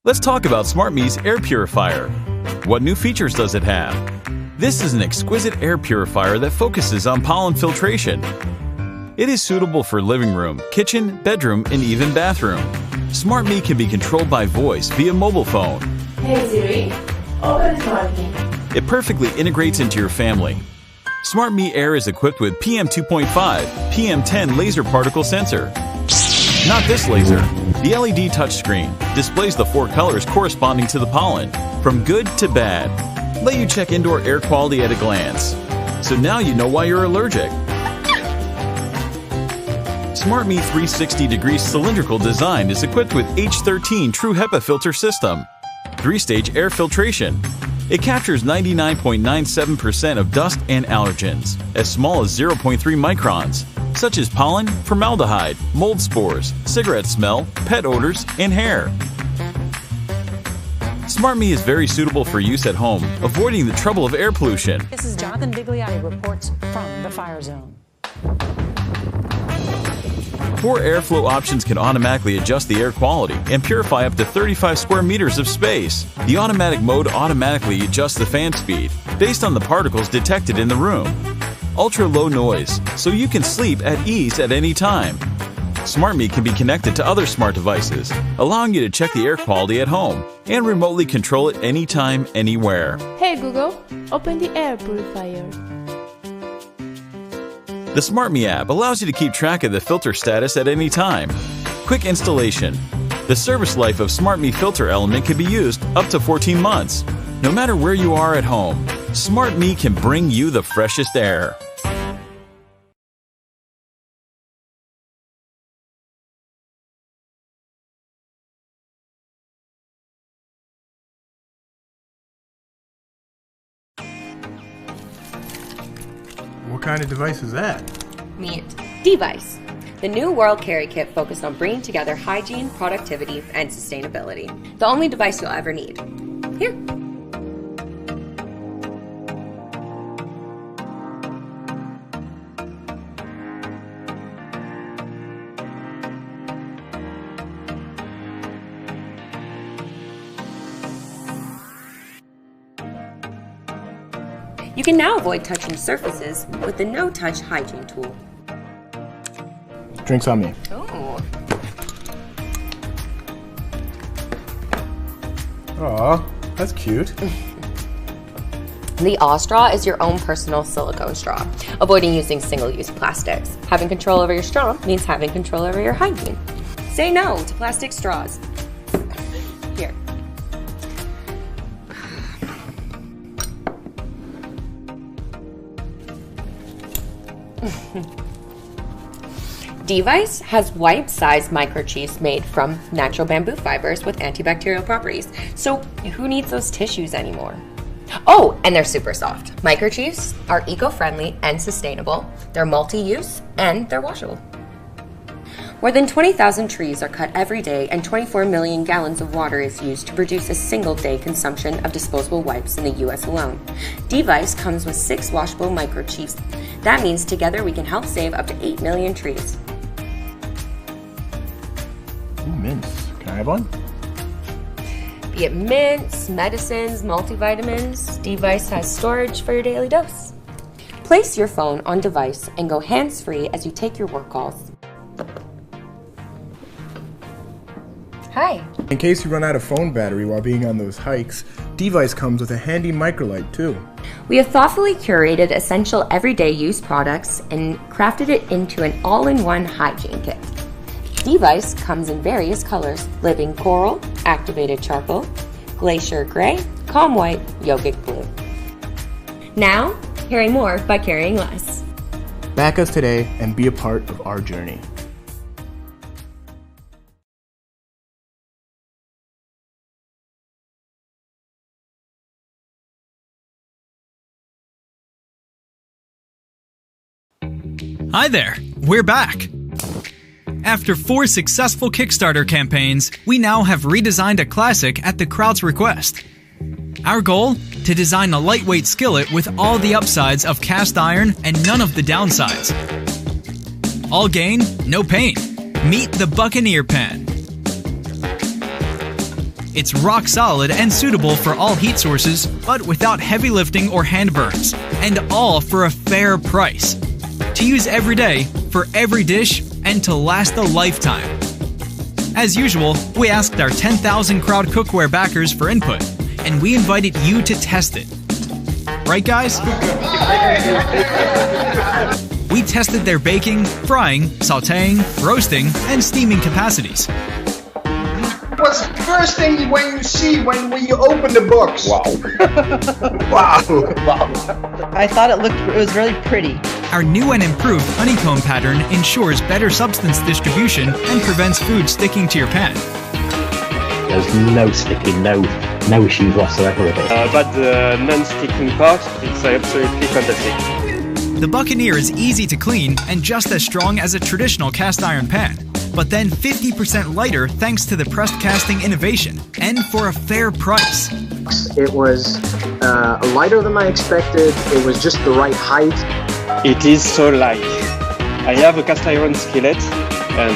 Let's talk about Smartmi's air purifier. What new features does it have? This is an exquisite air purifier that focuses on pollen filtration. It is suitable for living room, kitchen, bedroom, and even bathroom. Smartmi can be controlled by voice via mobile phone. Hey Siri, open Smartmi. It perfectly integrates into your family. Smartmi Air is equipped with PM2.5, PM10 laser particle sensor. Not this laser. The LED touchscreen displays the 4 colors corresponding to the pollen, from good to bad. Let you check indoor air quality at a glance. So now you know why you're allergic. Smartmi 360-degree cylindrical design is equipped with H13 True HEPA filter system, 3-stage air filtration. It captures 99.97% of dust and allergens, as small as 0.3 microns, such as pollen, formaldehyde, mold spores, cigarette smell, pet odors, and hair. Smartmi is very suitable for use at home, avoiding the trouble of air pollution. This is Jonathan Bigliotti reports from the fire zone. 4 airflow options can automatically adjust the air quality and purify up to 35 square meters of space. The automatic mode automatically adjusts the fan speed based on the particles detected in the room. Ultra low noise, so you can sleep at ease at any time. Smartmi can be connected to other smart devices, allowing you to check the air quality at home and remotely control it anytime, anywhere. Hey Google, open the air purifier. The Smartmi app allows you to keep track of the filter status at any time. Quick installation. The service life of Smartmi filter element can be used up to 14 months. No matter where you are at home, Smartmi can bring you the freshest air. What kind of device is that? Meet DVICE, the new world carry kit focused on bringing together hygiene, productivity, and sustainability. The only device you'll ever need. Here. You can now avoid touching surfaces with the no-touch hygiene tool. Drinks on me. Oh. Aw, that's cute. The Aw straw is your own personal silicone straw, avoiding using single-use plastics. Having control over your straw means having control over your hygiene. Say no to plastic straws. Here. DVICE has wipe-sized microchiefs made from natural bamboo fibers with antibacterial properties. So who needs those tissues anymore? Oh, and they're super soft. Microchiefs are eco-friendly and sustainable. They're multi-use and they're washable. More than 20,000 trees are cut every day and 24 million gallons of water is used to produce a single day consumption of disposable wipes in the US alone. DVICE comes with 6 washable microchiefs. That means together we can help save up to 8 million trees. Ooh, mints. Can I have one? Be it mints, medicines, multivitamins, DVICE has storage for your daily dose. Place your phone on device and go hands-free as you take your work calls. Hi. In case you run out of phone battery while being on those hikes, DVICE comes with a handy microlight too. We have thoughtfully curated essential everyday use products and crafted it into an all-in-one hygiene kit. DVICE comes in various colors: living coral, activated charcoal, glacier gray, calm white, yogic blue. Now, carry more by carrying less. Back us today and be a part of our journey. Hi there, we're back! After 4 successful Kickstarter campaigns, we now have redesigned a classic at the crowd's request. Our goal? To design a lightweight skillet with all the upsides of cast iron and none of the downsides. All gain, no pain. Meet the Buccaneer pan. It's rock solid and suitable for all heat sources, but without heavy lifting or hand burns, and all for a fair price. To use every day, for every dish, and to last a lifetime. As usual, we asked our 10,000 crowd cookware backers for input, and we invited you to test it. Right, guys? We tested their baking, frying, sautéing, roasting, and steaming capacities. What's the first thing when you see when you open the box? Wow. Wow. I thought it was really pretty. Our new and improved honeycomb pattern ensures better substance distribution and prevents food sticking to your pan. There's no sticking, no issues whatsoever with it. But the non-sticking part, it's absolutely fantastic. The Buccaneer is easy to clean and just as strong as a traditional cast iron pan, but then 50% lighter thanks to the pressed casting innovation, and for a fair price. It was lighter than I expected. It was just the right height. It is so light. I have a cast iron skillet, and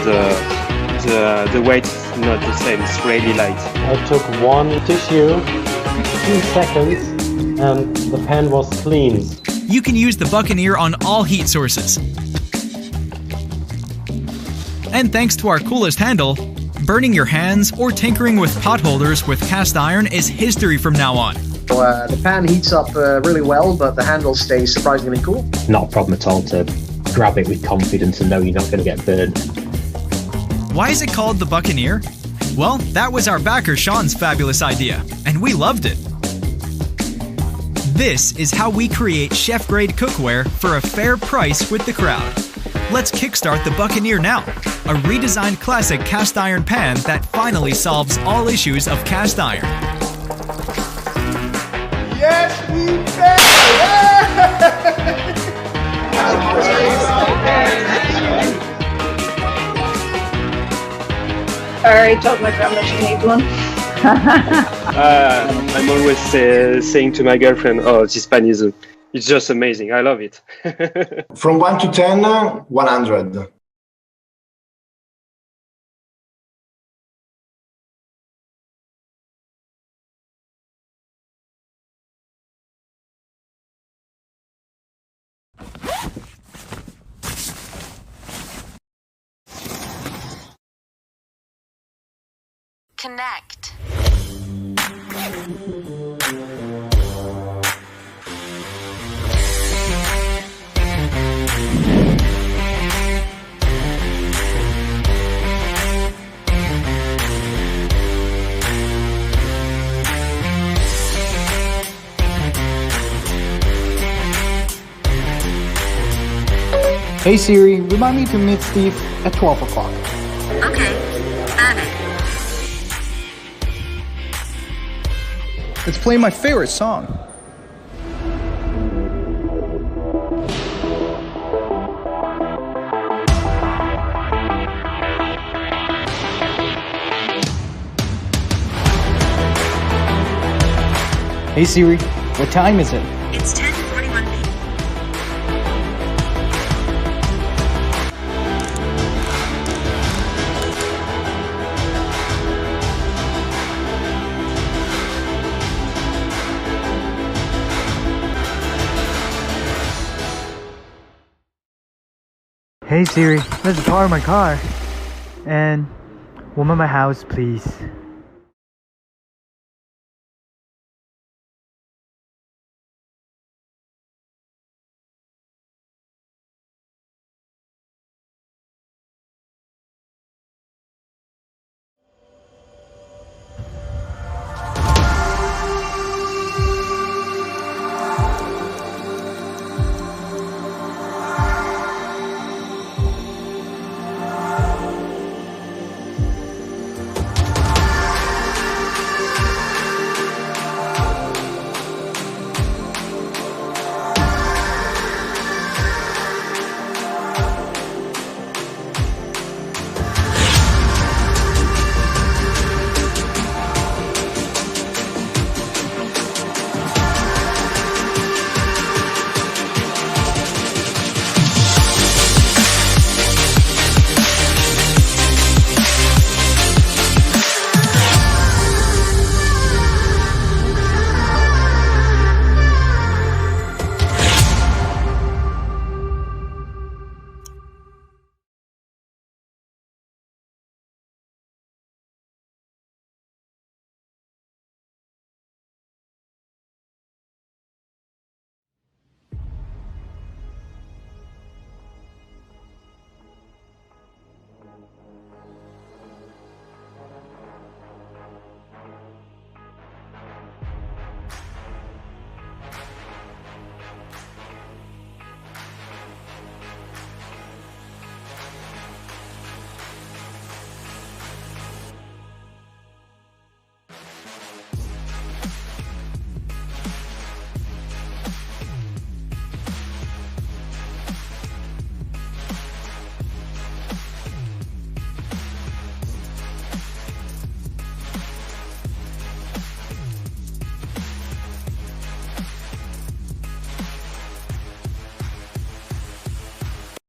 the weight is not the same. It's really light. I took one tissue, 2 seconds, and the pan was clean. You can use the Buccaneer on all heat sources. And thanks to our coolest handle, burning your hands or tinkering with pot holders with cast iron is history from now on. So, the pan heats up really well, but the handle stays surprisingly cool. Not a problem at all to grab it with confidence and know you're not going to get burned. Why is it called the Buccaneer? Well, that was our backer Sean's fabulous idea, and we loved it. This is how we create chef-grade cookware for a fair price with the crowd. Let's kickstart the Buccaneer now, a redesigned classic cast iron pan that finally solves all issues of cast iron. Yes, we I already told my grandma she needs one. I'm always saying to my girlfriend, "Oh, this pan is it's just amazing. I love it." From 1 to 10, 100. Connect. Hey Siri, remind me to meet Steve at 12 o'clock. Okay, got it. Let's play my favorite song. Hey Siri, what time is it? It's 10:41 p.m. Hey Siri, let's borrow my car. And warm up my house, please.